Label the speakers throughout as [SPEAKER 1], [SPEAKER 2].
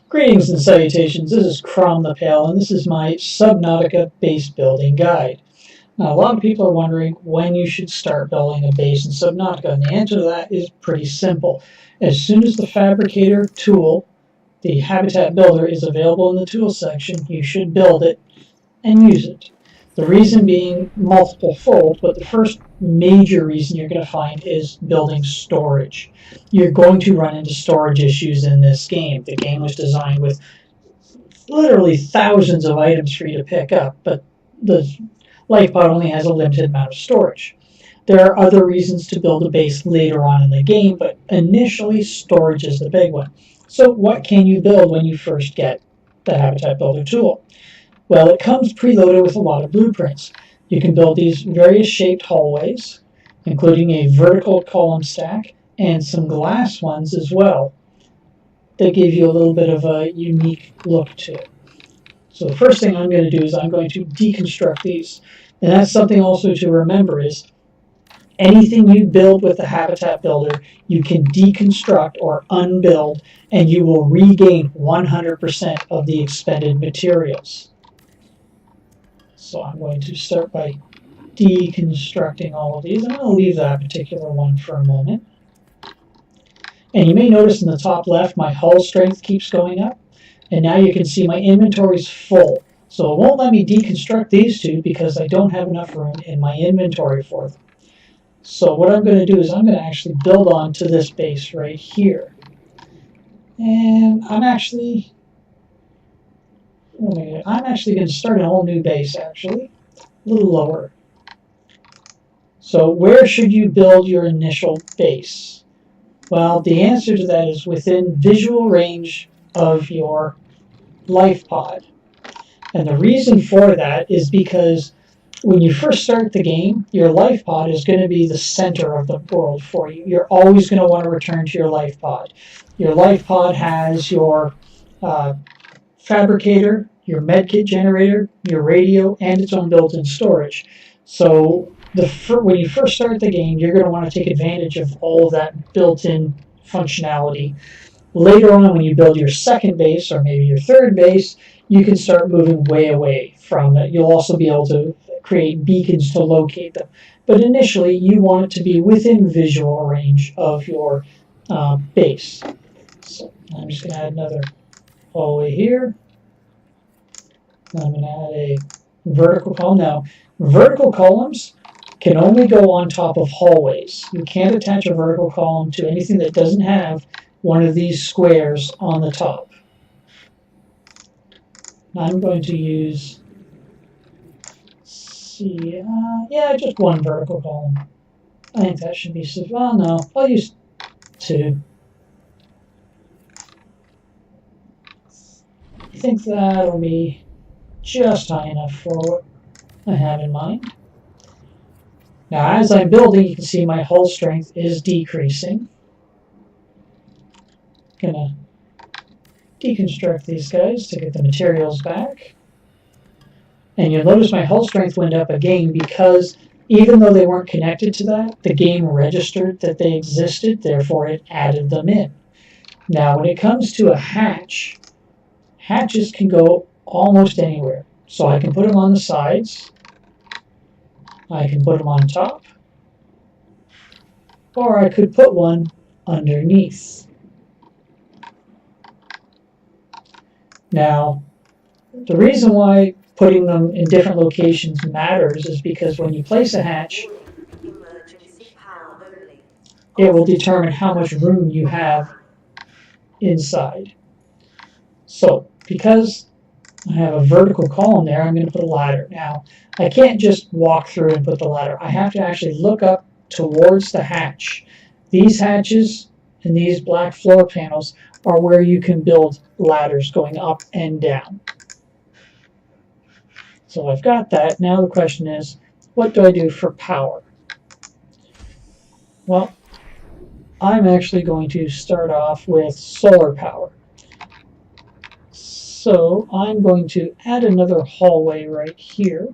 [SPEAKER 1] Greetings and salutations, this is Crom the Pale, and this is my Subnautica base building guide. Now, a lot of people are wondering when you should start building a base in Subnautica, and the answer to that is pretty simple. As soon as the Fabricator tool, the Habitat Builder, is available in the Tools section, you should build it and use it. The reason being multiple-fold, but the first major reason you're going to find is building storage. You're going to run into storage issues in this game. The game was designed with literally thousands of items for you to pick up, but the LifePod only has a limited amount of storage. There are other reasons to build a base later on in the game, but initially storage is the big one. So what can you build when you first get the Habitat Builder tool? Well, it comes preloaded with a lot of blueprints. You can build these various shaped hallways, including a vertical column stack and some glass ones as well. They give you a little bit of a unique look to it. So the first thing I'm going to do is I'm going to deconstruct these. And that's something also to remember is anything you build with the Habitat Builder, you can deconstruct or unbuild, and you will regain 100% of the expended materials. So I'm going to start by deconstructing all of these. I'm going to leave that particular one for a moment. And you may notice in the top left, my hull strength keeps going up. And now you can see my inventory is full. So it won't let me deconstruct these two because I don't have enough room in my inventory for them. So what I'm going to do is I'm going to actually build on to this base right here. And I'm actually going to start a whole new base, actually, a little lower. So where should you build your initial base? Well, the answer to that is within visual range of your LifePod. And the reason for that is because when you first start the game, your LifePod is going to be the center of the world for you. You're always going to want to return to your LifePod. Your LifePod has your Fabricator, your medkit generator, your radio, and its own built-in storage. So when you first start the game, you're going to want to take advantage of all of that built-in functionality. Later on, when you build your second base or maybe your third base, you can start moving way away from it. You'll also be able to create beacons to locate them. But initially, you want it to be within visual range of your base. So I'm just going to add another hallway here. I'm going to add a vertical column. Now, vertical columns can only go on top of hallways. You can't attach a vertical column to anything that doesn't have one of these squares on the top. I'm going to use, just one vertical column. I think that should be sufficient. Well, no, I'll use two. I think that'll be just high enough for what I have in mind. Now, as I'm building, you can see my hull strength is decreasing. Gonna deconstruct these guys to get the materials back. And you'll notice my hull strength went up again because even though they weren't connected to that, the game registered that they existed, therefore it added them in. Now, when it comes to a hatch, hatches can go almost anywhere. So I can put them on the sides, I can put them on top, or I could put one underneath. Now, the reason why putting them in different locations matters is because when you place a hatch, it will determine how much room you have inside. So, because I have a vertical column there, I'm going to put a ladder. Now, I can't just walk through and put the ladder. I have to actually look up towards the hatch. These hatches and these black floor panels are where you can build ladders going up and down. So I've got that. Now the question is, what do I do for power? Well, I'm actually going to start off with solar power. So I'm going to add another hallway right here.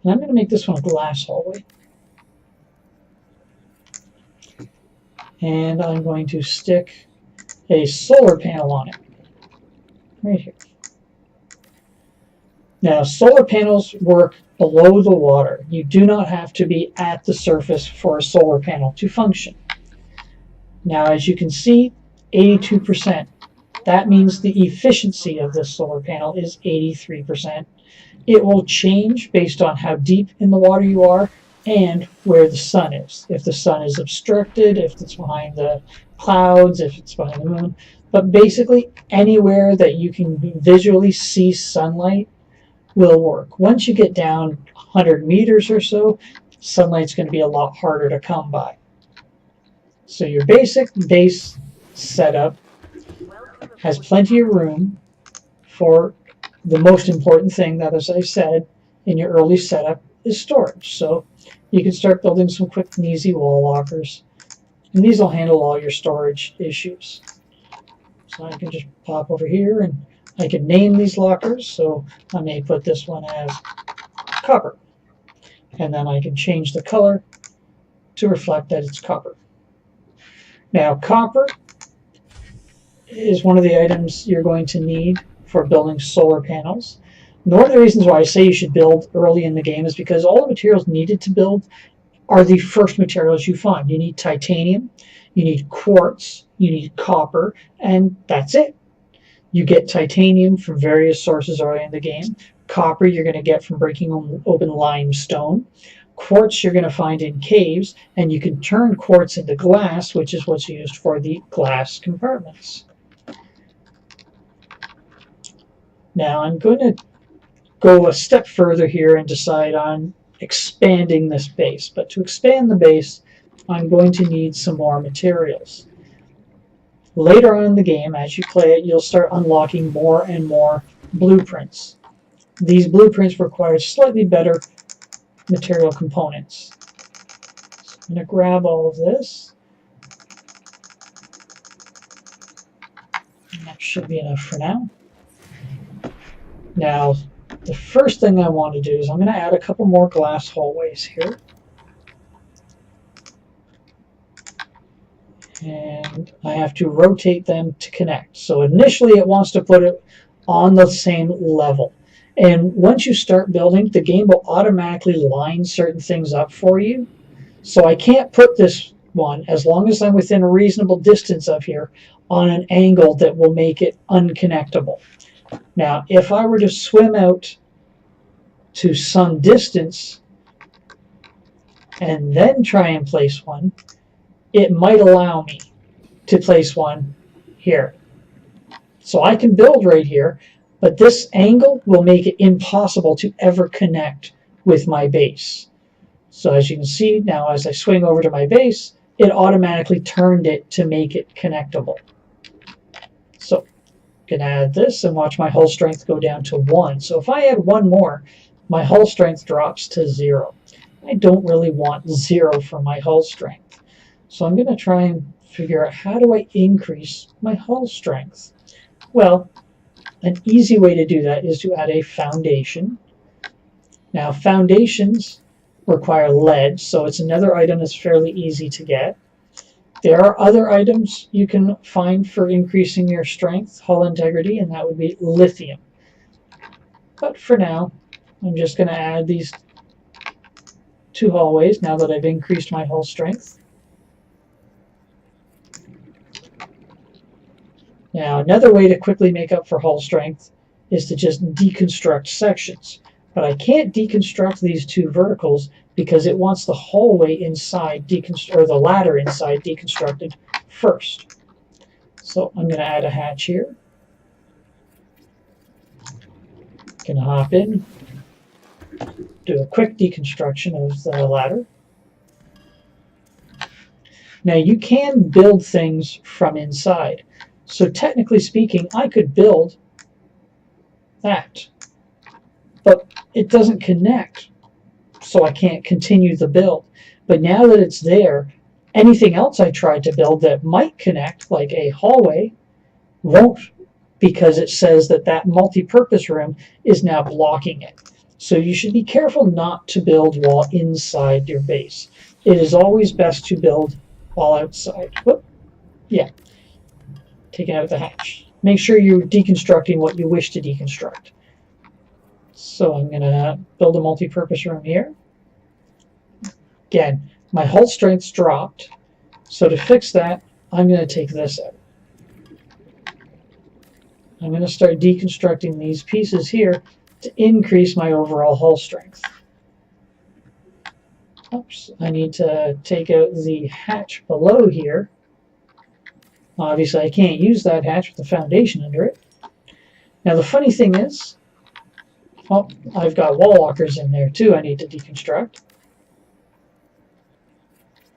[SPEAKER 1] And I'm going to make this one a glass hallway. And I'm going to stick a solar panel on it, right here. Now, solar panels work below the water. You do not have to be at the surface for a solar panel to function. Now, as you can see, 82%. That means the efficiency of this solar panel is 83%. It will change based on how deep in the water you are and where the sun is. If the sun is obstructed, if it's behind the clouds, if it's behind the moon. But basically, anywhere that you can visually see sunlight will work. Once you get down 100 meters or so, sunlight's going to be a lot harder to come by. So your basic base setup has plenty of room for the most important thing that, as I said, in your early setup is storage. So you can start building some quick and easy wall lockers, and these will handle all your storage issues. So I can just pop over here and I can name these lockers. So I may put this one as copper, and then I can change the color to reflect that it's copper. Now, copper is one of the items you're going to need for building solar panels. And one of the reasons why I say you should build early in the game is because all the materials needed to build are the first materials you find. You need titanium, you need quartz, you need copper, and that's it. You get titanium from various sources early in the game. Copper you're going to get from breaking open limestone. Quartz you're going to find in caves, and you can turn quartz into glass, which is what's used for the glass compartments. Now I'm going to go a step further here and decide on expanding this base. But to expand the base, I'm going to need some more materials. Later on in the game, as you play it, you'll start unlocking more and more blueprints. These blueprints require slightly better material components. So I'm going to grab all of this. And that should be enough for now. Now, the first thing I want to do is I'm going to add a couple more glass hallways here. And I have to rotate them to connect. So initially it wants to put it on the same level. And once you start building, the game will automatically line certain things up for you. So I can't put this one, as long as I'm within a reasonable distance of here, on an angle that will make it unconnectable. Now, if I were to swim out to some distance and then try and place one, it might allow me to place one here. So I can build right here, but this angle will make it impossible to ever connect with my base. So as you can see now, as I swing over to my base, it automatically turned it to make it connectable. So I can add this and watch my hull strength go down to 1. So if I add one more, my hull strength drops to 0. I don't really want 0 for my hull strength. So I'm going to try and figure out, how do I increase my hull strength? Well, an easy way to do that is to add a foundation. Now, foundations require lead, so it's another item that's fairly easy to get. There are other items you can find for increasing your strength, hull integrity, and that would be lithium. But for now, I'm just going to add these 2 hallways now that I've increased my hull strength. Now, another way to quickly make up for hull strength is to just deconstruct sections. But I can't deconstruct these 2 verticals because it wants the hallway inside, or the ladder inside, deconstructed first. So I'm going to add a hatch here. Going to hop in, do a quick deconstruction of the ladder. Now, you can build things from inside. So technically speaking, I could build that, but it doesn't connect, so I can't continue the build. But now that it's there, anything else I tried to build that might connect, like a hallway, won't, because it says that that multi-purpose room is now blocking it. So you should be careful not to build while inside your base. It is always best to build while outside. Whoop. Yeah. taking out the hatch. Make sure you're deconstructing what you wish to deconstruct. So I'm going to build a multi-purpose room here. Again, my hull strength's dropped. So to fix that, I'm going to take this out. I'm going to start deconstructing these pieces here to increase my overall hull strength. Oops, I need to take out the hatch below here. Obviously, I can't use that hatch with the foundation under it. Now, the funny thing is, oh, I've got wall lockers in there too I need to deconstruct.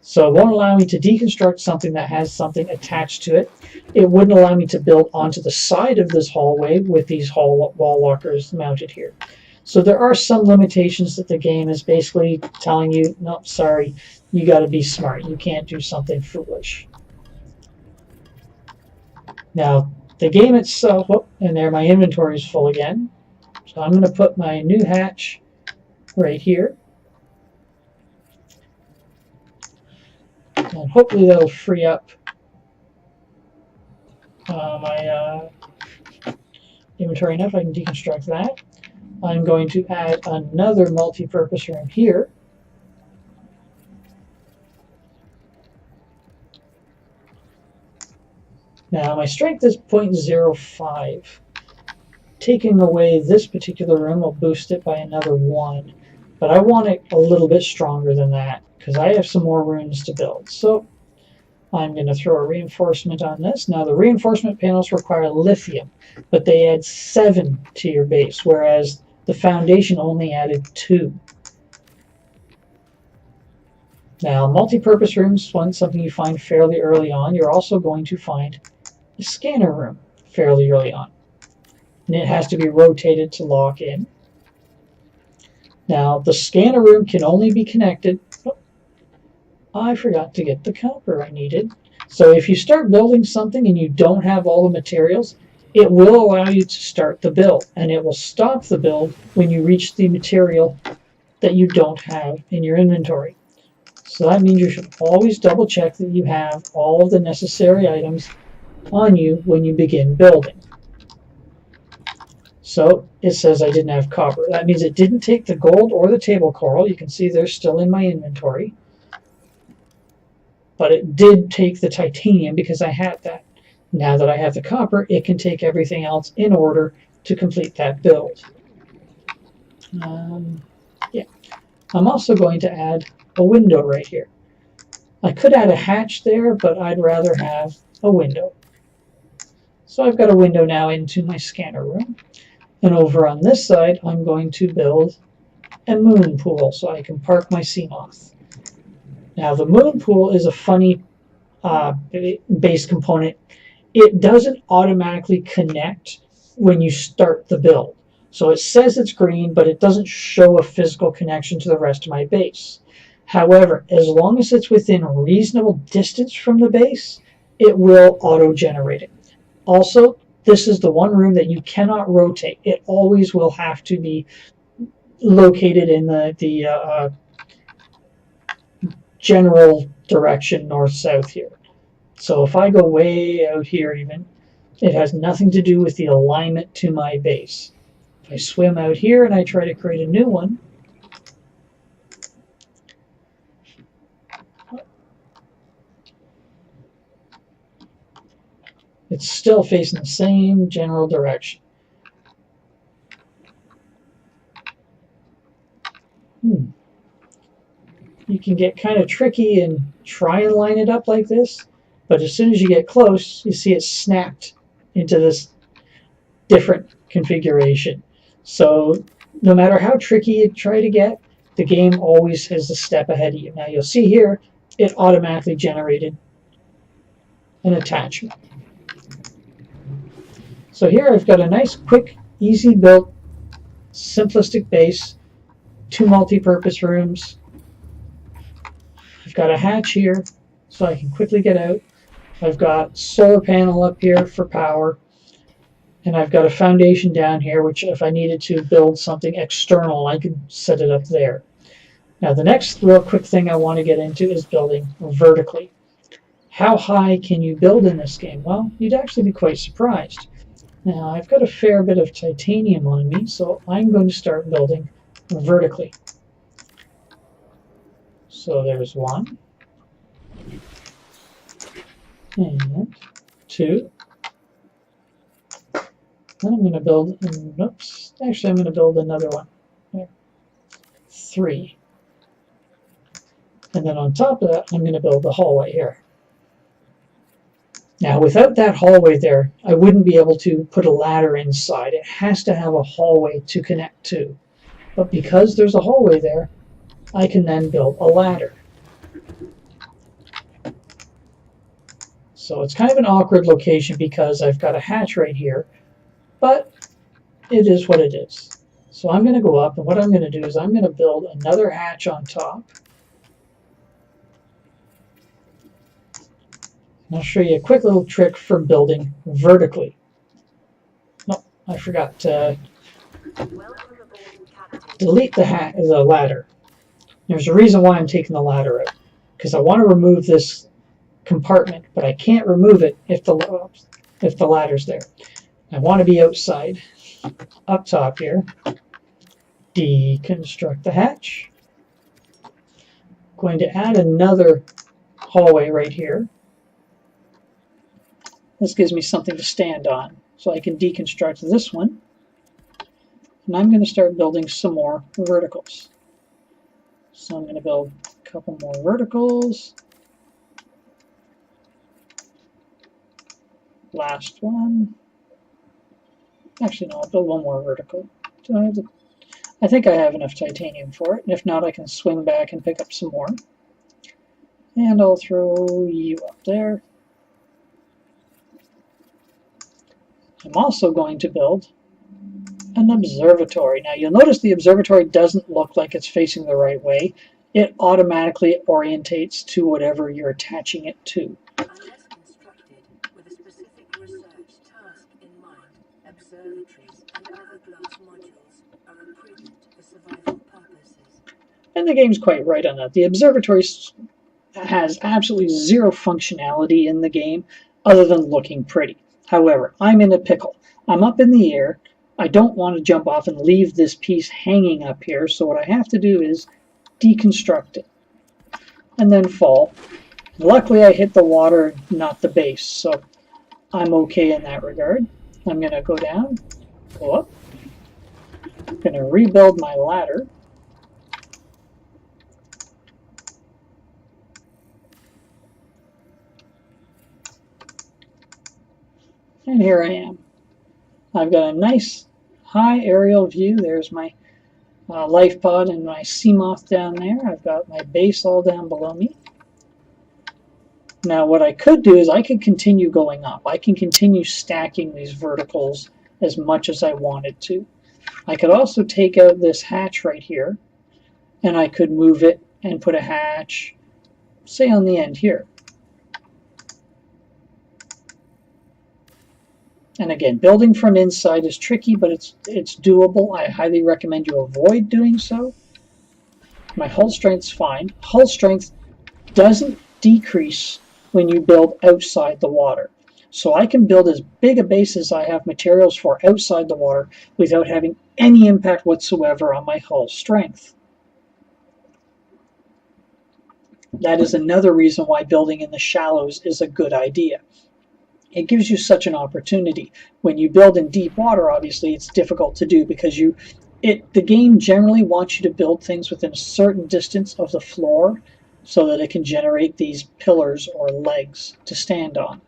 [SPEAKER 1] So it won't allow me to deconstruct something that has something attached to it. It wouldn't allow me to build onto the side of this hallway with these wall lockers mounted here. So there are some limitations that the game is basically telling you, no, sorry, you got to be smart. You can't do something foolish. Now, the game itself, oh, and there my inventory is full again. So I'm going to put my new hatch right here. And hopefully that'll free up my inventory enough. I can deconstruct that. I'm going to add another multi-purpose room here. Now my strength is 0.05. Taking away this particular room will boost it by another 1. But I want it a little bit stronger than that because I have some more rooms to build. So I'm going to throw a reinforcement on this. Now the reinforcement panels require lithium, but they add 7 to your base, whereas the foundation only added 2. Now multi-purpose rooms, something you find fairly early on. You're also going to find a scanner room fairly early on. And it has to be rotated to lock in. Now, the scanner room can only be connected. Oh, I forgot to get the copper I needed. So if you start building something and you don't have all the materials, it will allow you to start the build. And it will stop the build when you reach the material that you don't have in your inventory. So that means you should always double check that you have all of the necessary items on you when you begin building. So it says I didn't have copper. That means it didn't take the gold or the table coral. You can see they're still in my inventory. But it did take the titanium because I had that. Now that I have the copper, it can take everything else in order to complete that build. Yeah. I'm also going to add a window right here. I could add a hatch there, but I'd rather have a window. So I've got a window now into my scanner room. And over on this side, I'm going to build a moon pool so I can park my sea moth. Now the moon pool is a funny base component. It doesn't automatically connect when you start the build. So it says it's green, but it doesn't show a physical connection to the rest of my base. However, as long as it's within reasonable distance from the base, it will auto-generate it. Also, this is the one room that you cannot rotate. It always will have to be located in the general direction north-south here. So if I go way out here even, it has nothing to do with the alignment to my base. If I swim out here and I try to create a new one, it's still facing the same general direction. You can get kind of tricky and try and line it up like this, but as soon as you get close, you see it snapped into this different configuration. So no matter how tricky you try to get, the game always has a step ahead of you. Now you'll see here, it automatically generated an attachment. So here I've got a nice, quick, easy built, simplistic base, 2 multi-purpose rooms. I've got a hatch here so I can quickly get out. I've got solar panel up here for power. And I've got a foundation down here, which if I needed to build something external, I could set it up there. Now the next real quick thing I want to get into is building vertically. How high can you build in this game? Well, you'd actually be quite surprised. Now, I've got a fair bit of titanium on me, so I'm going to start building vertically. So there's 1, and 2. Then I'm going to build, oops, actually I'm going to build another one. There. 3. And then on top of that, I'm going to build the hallway here. Now, without that hallway there, I wouldn't be able to put a ladder inside. It has to have a hallway to connect to. But because there's a hallway there, I can then build a ladder. So it's kind of an awkward location because I've got a hatch right here, but it is what it is. So I'm going to go up, and what I'm going to do is I'm going to build another hatch on top. And I'll show you a quick little trick for building vertically. No, I forgot to delete the ladder. There's a reason why I'm taking the ladder out, because I want to remove this compartment, but I can't remove it if the ladder's there. I want to be outside. Up top here, deconstruct the hatch. Going to add another hallway right here. This gives me something to stand on, so I can deconstruct this one. And I'm going to start building some more verticals. So I'm going to build a couple more verticals. Last one. Actually, no, I'll build one more vertical. I think I have enough titanium for it, and if not, I can swing back and pick up some more. And I'll throw you up there. I'm also going to build an observatory. Now, you'll notice the observatory doesn't look like it's facing the right way. It automatically orientates to whatever you're attaching it to. And the game's quite right on that. The observatory has absolutely zero functionality in the game other than looking pretty. However, I'm in a pickle. I'm up in the air. I don't want to jump off and leave this piece hanging up here, so what I have to do is deconstruct it and then fall. Luckily, I hit the water, not the base, so I'm okay in that regard. I'm going to go down, go up. I'm going to rebuild my ladder. And here I am. I've got a nice high aerial view. There's my life pod and my sea moth down there. I've got my base all down below me. Now what I could do is I could continue going up. I can continue stacking these verticals as much as I wanted to. I could also take out this hatch right here, and I could move it and put a hatch, say, on the end here. And again, building from inside is tricky, but it's doable. I highly recommend you avoid doing so. My hull strength's fine. Hull strength doesn't decrease when you build outside the water. So I can build as big a base as I have materials for outside the water without having any impact whatsoever on my hull strength. That is another reason why building in the shallows is a good idea. It gives you such an opportunity. When you build in deep water, obviously, it's difficult to do because the game generally wants you to build things within a certain distance of the floor so that it can generate these pillars or legs to stand on.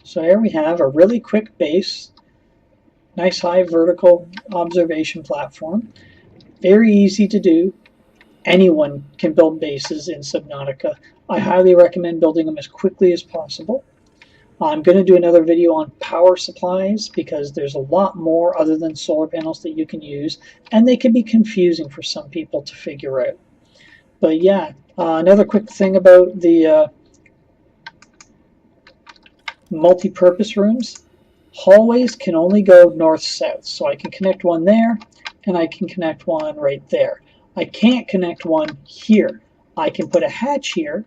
[SPEAKER 1] So here we have a really quick base, nice high vertical observation platform. Very easy to do. Anyone can build bases in Subnautica. I highly recommend building them as quickly as possible. I'm going to do another video on power supplies because there's a lot more other than solar panels that you can use, and they can be confusing for some people to figure out. But yeah, another quick thing about the multi-purpose rooms. Hallways can only go north-south, so I can connect one there, and I can connect one right there. I can't connect one here. I can put a hatch here.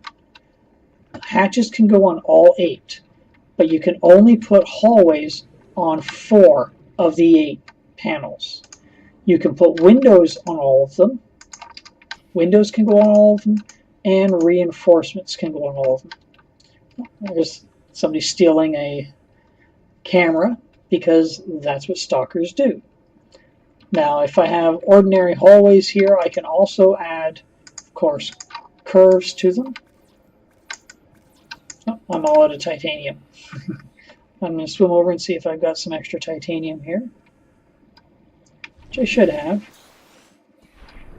[SPEAKER 1] Hatches can go on all 8, but you can only put hallways on 4 of the 8 panels. You can put windows on all of them. Windows can go on all of them, and reinforcements can go on all of them. There's somebody stealing a camera because that's what stalkers do. Now, if I have ordinary hallways here, I can also add, of course, curves to them. Oh, I'm all out of titanium. I'm going to swim over and see if I've got some extra titanium here, which I should have.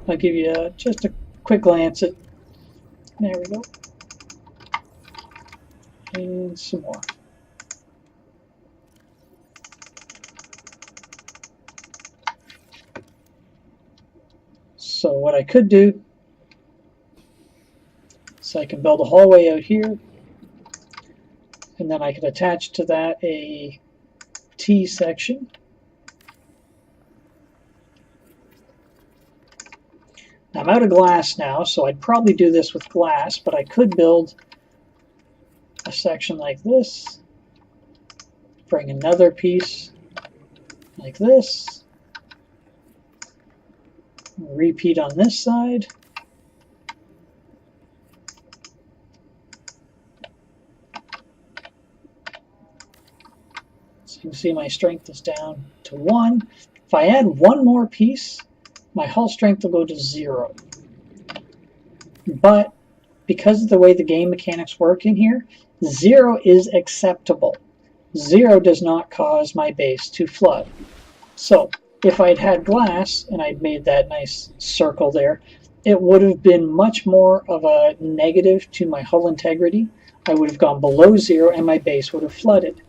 [SPEAKER 1] I'll give you just a quick glance at, there we go, and some more. So what I could do, so I can build a hallway out here, and then I could attach to that a T section. I'm out of glass now, so I'd probably do this with glass, but I could build a section like this, bring another piece like this, repeat on this side, so you can see my strength is down to 1. If I add one more piece, my hull strength will go to 0. But because of the way the game mechanics work in here, 0 is acceptable. 0 does not cause my base to flood. So if I'd had glass and I'd made that nice circle there, it would have been much more of a negative to my hull integrity. I would have gone below 0 and my base would have flooded.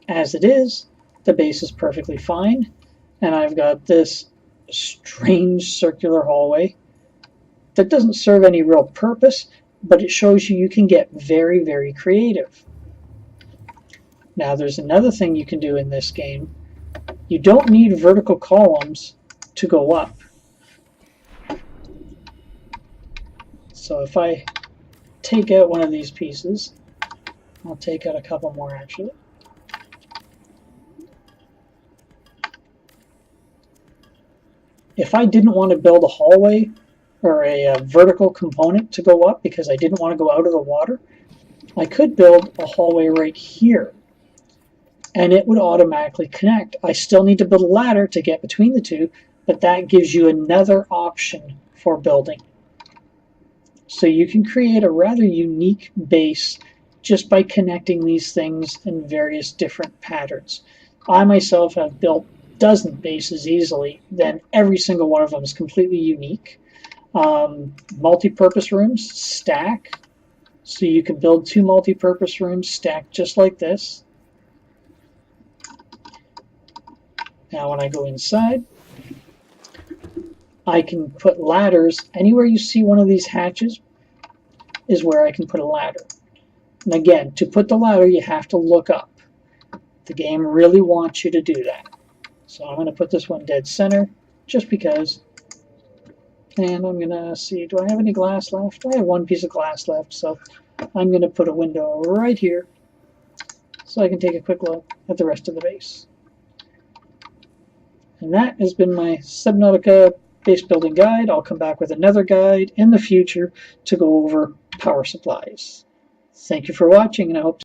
[SPEAKER 1] As it is, the base is perfectly fine, and I've got this strange circular hallway that doesn't serve any real purpose, but it shows you can get very, very creative. Now there's another thing you can do in this game. You don't need vertical columns to go up. So if I take out one of these pieces, I'll take out a couple more actually. If I didn't want to build a hallway or a vertical component to go up because I didn't want to go out of the water, I could build a hallway right here and it would automatically connect. I still need to build a ladder to get between the two, but that gives you another option for building. So you can create a rather unique base just by connecting these things in various different patterns. I myself have built dozen bases easily, then every single one of them is completely unique. Multi-purpose rooms stack, so you can build 2 multi-purpose rooms stacked just like this. Now when I go inside, I can put ladders. Anywhere you see one of these hatches is where I can put a ladder. And again, to put the ladder, you have to look up. The game really wants you to do that. So I'm going to put this one dead center, just because. And I'm going to see, do I have any glass left? I have one piece of glass left, so I'm going to put a window right here, so I can take a quick look at the rest of the base. And that has been my Subnautica base building guide. I'll come back with another guide in the future to go over power supplies. Thank you for watching, and I hope to